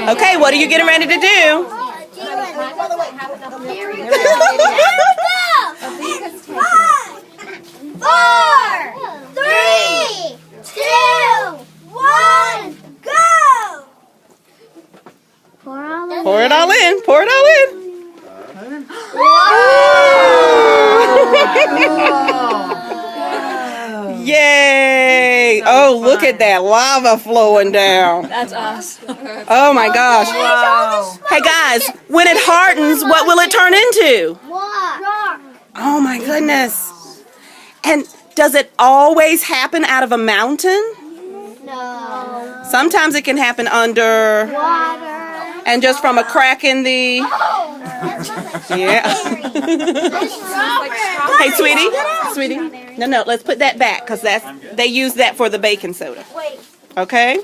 Okay, what are you getting ready to do? 5, 4, 3, 2, 1, go! Pour it all in. Pour it all in. Yay! Oh, look at that lava flowing down. That's us. Oh my gosh. Hey guys, when it hardens, what will it turn into? Rock. Oh my goodness. And does it always happen out of a mountain? No. Sometimes it can happen under Water. and just from a crack in the... Yeah. Hey, sweetie. No, let's put that back because they use that for the baking soda. Wait. Okay?